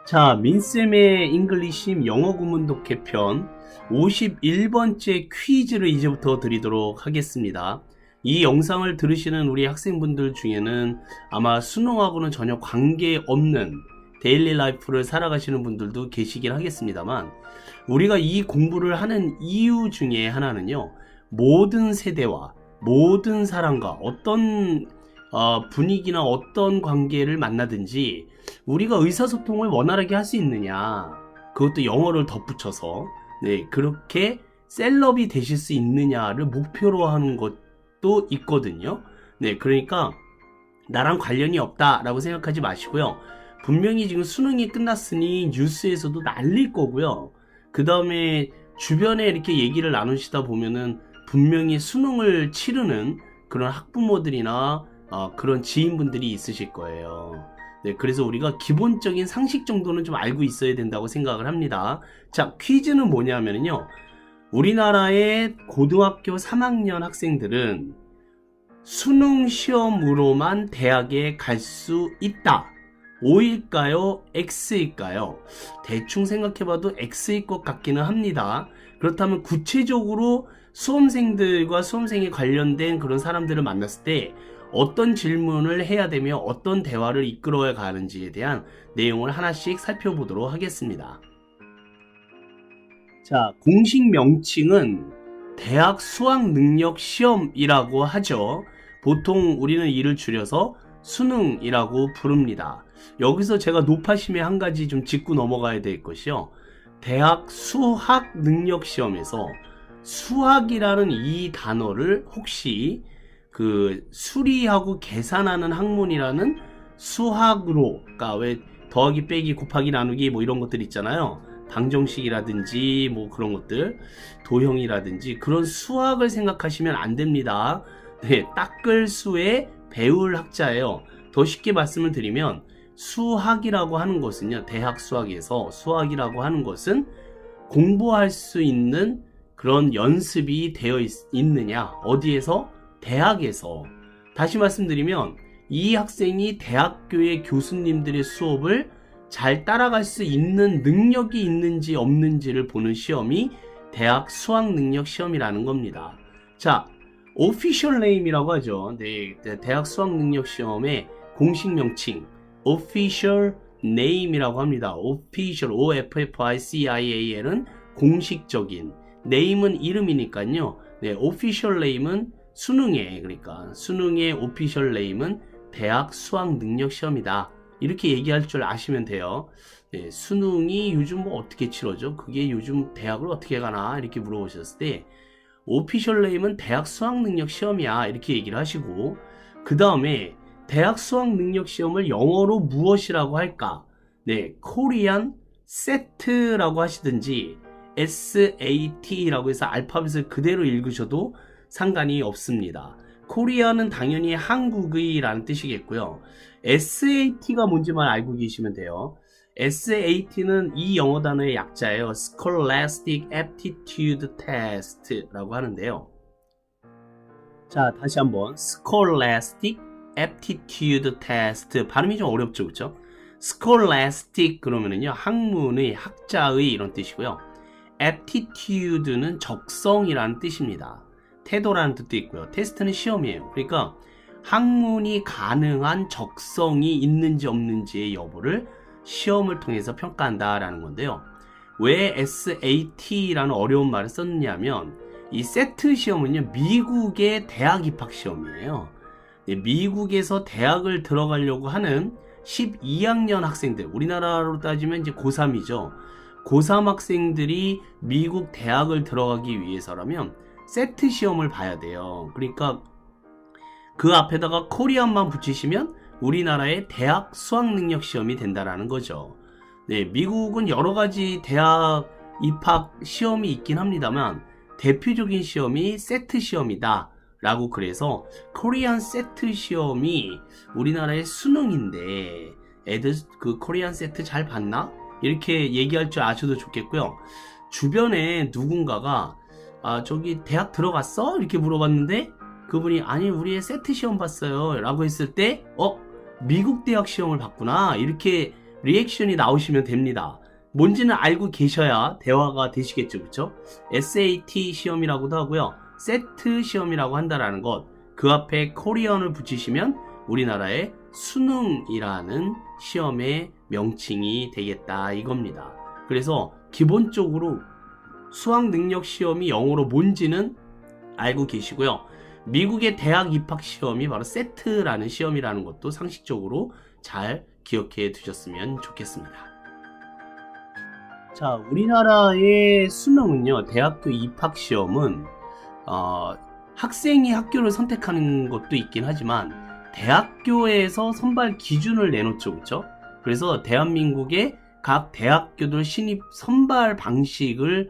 자, 민쌤의 잉글리시 영어 구문 독해 편 51번째 퀴즈를 이제부터 드리도록 하겠습니다. 이 영상을 들으시는 우리 학생분들 중에는 아마 수능하고는 전혀 관계없는 데일리 라이프를 살아가시는 분들도 계시긴 하겠습니다만, 우리가 이 공부를 하는 이유 중에 하나는요, 모든 세대와 모든 사람과 어떤 분위기나 어떤 관계를 만나든지 우리가 의사소통을 원활하게 할 수 있느냐, 그것도 영어를 덧붙여서 그렇게 셀럽이 되실 수 있느냐를 목표로 하는 것도 있거든요. 그러니까 나랑 관련이 없다라고 생각하지 마시고요. 분명히 지금 수능이 끝났으니 뉴스에서도 날릴 거고요. 그 다음에 주변에 이렇게 얘기를 나누시다 보면은 분명히 수능을 치르는 그런 학부모들이나 그런 지인분들이 있으실 거예요. 그래서 우리가 기본적인 상식 정도는 좀 알고 있어야 된다고 생각을 합니다. 자, 퀴즈는 뭐냐면요, 우리나라의 고등학교 3학년 학생들은 수능 시험으로만 대학에 갈 수 있다. O일까요? X일까요? 대충 생각해봐도 X일 것 같기는 합니다. 그렇다면 구체적으로 수험생들과 수험생에 관련된 그런 사람들을 만났을 때 어떤 질문을 해야 되며 어떤 대화를 이끌어야 가는지에 대한 내용을 하나씩 살펴보도록 하겠습니다. 자, 공식 명칭은 대학 수학능력 시험이라고 하죠. 보통 우리는 이를 줄여서 수능이라고 부릅니다. 여기서 제가 높아심에 한 가지 좀 짚고 넘어가야 될 것이요, 대학 수학능력시험에서 수학이라는 이 단어를 혹시 그 수리하고 계산하는 학문이라는 수학으로, 그러니까 왜 더하기 빼기 곱하기 나누기 뭐 이런 것들 있잖아요, 방정식이라든지 뭐 그런 것들, 도형이라든지 그런 수학을 생각하시면 안 됩니다. 닦을 수의 배울 학자예요. 더 쉽게 말씀을 드리면 수학이라고 하는 것은요, 대학 수학에서 수학이라고 하는 것은 공부할 수 있는 그런 연습이 되어 있느냐, 어디에서? 대학에서. 다시 말씀드리면 이 학생이 대학교의 교수님들의 수업을 잘 따라갈 수 있는 능력이 있는지 없는지를 보는 시험이 대학 수학능력 시험이라는 겁니다. 자, official name이라고 하죠. 대학 수학능력 시험의 공식 명칭 official name이라고 합니다. official, O-F-F-I-C-I-A-L은 공식적인, name은 이름이니까요. official name은 수능의, 그러니까 수능의 official name은 대학 수학능력 시험이다, 이렇게 얘기할 줄 아시면 돼요. 수능이 요즘 뭐 어떻게 치러져? 그게 요즘 대학을 어떻게 가나? 이렇게 물어보셨을 때 오피셜 네임은 대학 수학능력 시험이야, 이렇게 얘기를 하시고, 그 다음에 대학 수학능력 시험을 영어로 무엇이라고 할까? 코리안 세트라고 하시든지 SAT라고 해서 알파벳을 그대로 읽으셔도 상관이 없습니다. 코리안은 당연히 한국의 라는 뜻이겠고요. SAT가 뭔지만 알고 계시면 돼요. SAT는 이 영어 단어의 약자예요. Scholastic Aptitude Test라고 하는데요. 자, 다시 한번 Scholastic Aptitude Test, 발음이 좀 어렵죠, 그렇죠? Scholastic 그러면은요, 학문의, 학자의 이런 뜻이고요. Aptitude는 적성이라는 뜻입니다. 태도라는 뜻도 있고요. 테스트는 시험이에요. 그러니까 학문이 가능한 적성이 있는지 없는지의 여부를 시험을 통해서 평가한다라는 건데요. 왜 SAT라는 어려운 말을 썼냐면, 이 세트 시험은요, 미국의 대학 입학 시험이에요. 미국에서 대학을 들어가려고 하는 12학년 학생들, 우리나라로 따지면 이제 고3이죠. 고3 학생들이 미국 대학을 들어가기 위해서라면 세트 시험을 봐야 돼요. 그러니까 그 앞에다가 코리안만 붙이시면 우리나라의 대학 수학능력 시험이 된다라는 거죠. 미국은 여러 가지 대학 입학 시험이 있긴 합니다만 대표적인 시험이 세트 시험이다 라고, 그래서 코리안 세트 시험이 우리나라의 수능인데 애들 그 코리안 세트 잘 봤나? 이렇게 얘기할 줄 아셔도 좋겠고요. 주변에 누군가가 저기 대학 들어갔어? 이렇게 물어봤는데 그분이 아니 우리 세트 시험 봤어요 라고 했을 때 미국 대학 시험을 봤구나, 이렇게 리액션이 나오시면 됩니다. 뭔지는 알고 계셔야 대화가 되시겠죠, 그쵸? SAT 시험이라고도 하고요, 세트 시험이라고 한다라는 것, 그 앞에 코리안을 붙이시면 우리나라의 수능이라는 시험의 명칭이 되겠다 이겁니다. 그래서 기본적으로 수학 능력 시험이 영어로 뭔지는 알고 계시고요, 미국의 대학 입학 시험이 바로 세트라는 시험이라는 것도 상식적으로 잘 기억해 두셨으면 좋겠습니다. 자, 우리나라의 수능은요, 대학교 입학 시험은 학생이 학교를 선택하는 것도 있긴 하지만 대학교에서 선발 기준을 내놓죠, 그렇죠? 그래서 대한민국의 각 대학교들 신입 선발 방식을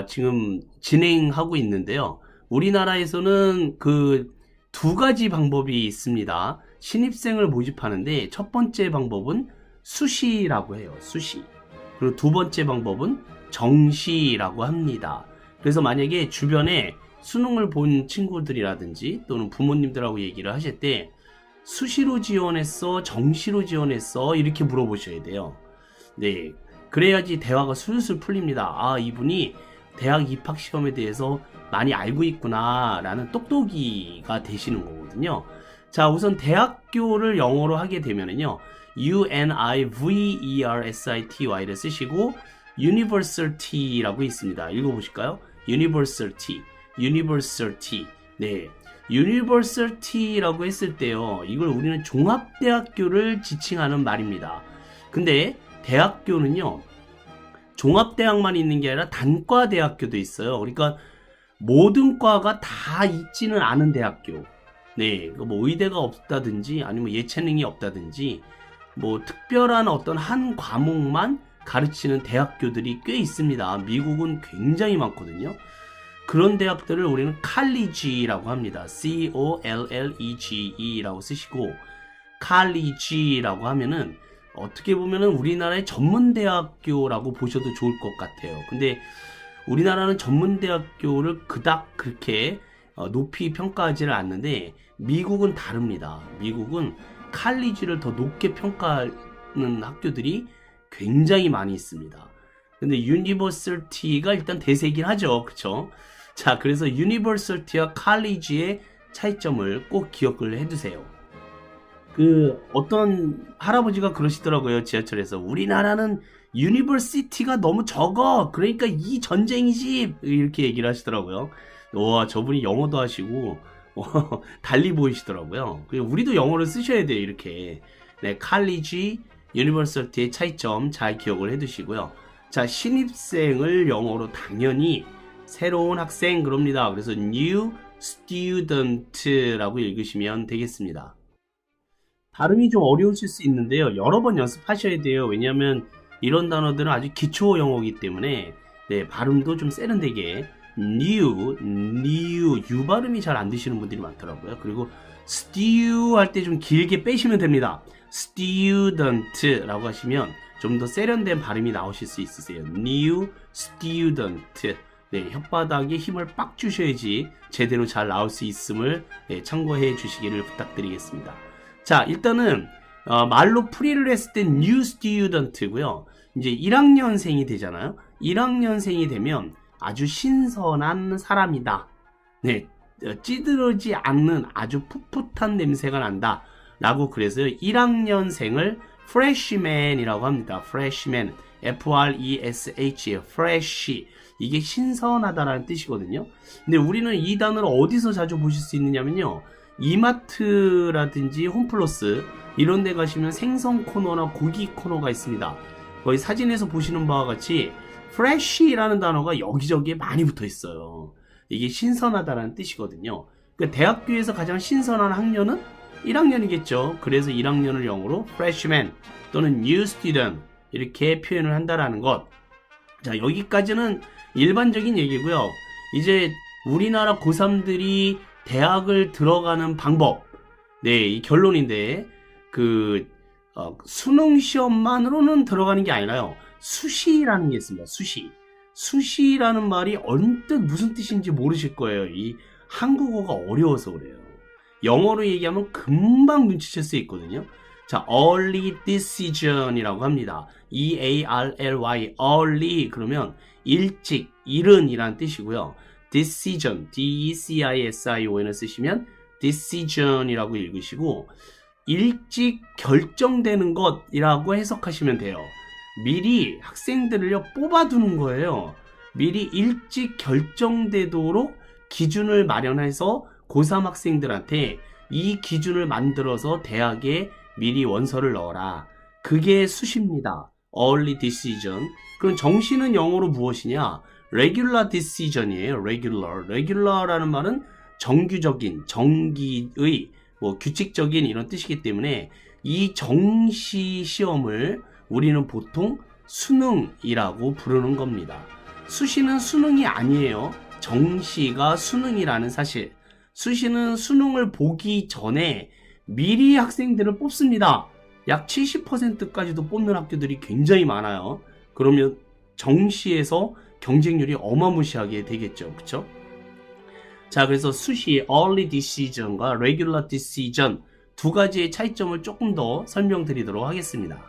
지금 진행하고 있는데요. 우리나라에서는 그 두 가지 방법이 있습니다. 신입생을 모집하는데 첫 번째 방법은 수시라고 해요. 수시. 그리고 두 번째 방법은 정시라고 합니다. 그래서 만약에 주변에 수능을 본 친구들이라든지 또는 부모님들하고 얘기를 하실 때 수시로 지원했어, 정시로 지원했어, 이렇게 물어보셔야 돼요. 네, 그래야지 대화가 술술 풀립니다. 아, 이분이 대학 입학 시험에 대해서 많이 알고 있구나 라는 똑똑이가 되시는 거거든요. 자, 우선 대학교를 영어로 하게 되면은요, UNIVERSITY를 쓰시고 University라고 있습니다. 읽어보실까요? University. 네, University라고 했을 때요, 이걸 우리는 종합대학교를 지칭하는 말입니다. 근데 대학교는요, 종합대학만 있는 게 아니라 단과대학교도 있어요. 그러니까 모든 과가 다 있지는 않은 대학교. 네, 뭐 의대가 없다든지 아니면 예체능이 없다든지 뭐 특별한 어떤 한 과목만 가르치는 대학교들이 꽤 있습니다. 미국은 굉장히 많거든요. 그런 대학들을 우리는 칼리지라고 합니다. COLLEGE라고 쓰시고, 칼리지라고 하면은 어떻게 보면은 우리나라의 전문대학교라고 보셔도 좋을 것 같아요. 근데 우리나라는 전문대학교를 그닥 그렇게 높이 평가하지를 않는데 미국은 다릅니다. 미국은 칼리지를 더 높게 평가하는 학교들이 굉장히 많이 있습니다. 근데 유니버시티가 일단 대세긴 하죠, 그쵸? 자, 그래서 유니버시티와 칼리지의 차이점을 꼭 기억을 해두세요. 어떤 할아버지가 그러시더라고요, 지하철에서. 우리나라는 유니버시티가 너무 적어, 그러니까 이 전쟁이지, 이렇게 얘기를 하시더라고요. 와, 저분이 영어도 하시고 달리 보이시더라고요. 우리도 영어를 쓰셔야 돼요, 이렇게. 네, 칼리지, 유니버시티의 차이점 잘 기억을 해두시고요. 자, 신입생을 영어로 당연히 새로운 학생 그럽니다. 그래서 new student라고 읽으시면 되겠습니다. 발음이 좀 어려우실 수 있는데요, 여러 번 연습하셔야 돼요. 왜냐하면 이런 단어들은 아주 기초 영어이기 때문에, 네, 발음도 좀 세련되게 new U 발음이 잘 안 되시는 분들이 많더라고요. 그리고 stew 할 때 좀 길게 빼시면 됩니다. student라고 하시면 좀 더 세련된 발음이 나오실 수 있으세요. new student. 네, 혓바닥에 힘을 빡 주셔야지 제대로 잘 나올 수 있음을, 네, 참고해 주시기를 부탁드리겠습니다. 자, 일단은 말로 풀이를 했을 때 new student고요. 이제 1학년생이 되잖아요. 1학년생이 되면 아주 신선한 사람이다. 네, 찌들어지 않는 아주 풋풋한 냄새가 난다 라고, 그래서 1학년생을 freshman이라고 합니다. freshman, F-R-E-S-H, fresh. 이게 신선하다라는 뜻이거든요. 근데 우리는 이 단어를 어디서 자주 보실 수 있느냐면요, 이마트라든지 홈플러스 이런 데 가시면 생선 코너나 고기 코너가 있습니다. 거기 사진에서 보시는 바와 같이 fresh라는 단어가 여기저기에 많이 붙어 있어요. 이게 신선하다라는 뜻이거든요. 그러니까 대학교에서 가장 신선한 학년은 1학년이겠죠. 그래서 1학년을 영어로 freshman 또는 new student 이렇게 표현을 한다라는 것. 자, 여기까지는 일반적인 얘기고요. 이제 우리나라 고3들이 대학을 들어가는 방법, 네, 이 결론인데, 수능 시험만으로는 들어가는 게 아니라요, 수시라는 게 있습니다. 수시라는 말이 언뜻 무슨 뜻인지 모르실 거예요. 이 한국어가 어려워서 그래요. 영어로 얘기하면 금방 눈치챌 수 있거든요. 자, early decision이라고 합니다. E-A-R-L-Y, early 그러면 일찍, 이른이란 뜻이고요. decision, D-E-C-I-S-I-O-N을 쓰시면 decision이라고 읽으시고 일찍 결정되는 것이라고 해석하시면 돼요. 미리 학생들을요 뽑아두는 거예요. 미리 일찍 결정되도록 기준을 마련해서 고3 학생들한테 이 기준을 만들어서 대학에 미리 원서를 넣어라. 그게 수시입니다. early decision. 그럼 정시는 영어로 무엇이냐? regular decision이에요. regular라는 말은 정규적인, 정기의, 규칙적인 이런 뜻이기 때문에 이 정시 시험을 우리는 보통 수능이라고 부르는 겁니다. 수시는 수능이 아니에요. 정시가 수능이라는 사실. 수시는 수능을 보기 전에 미리 학생들을 뽑습니다. 약 70%까지도 뽑는 학교들이 굉장히 많아요. 그러면 정시에서 경쟁률이 어마무시하게 되겠죠. 그쵸? 자, 그래서 수시 early decision과 regular decision 두 가지의 차이점을 조금 더 설명드리도록 하겠습니다.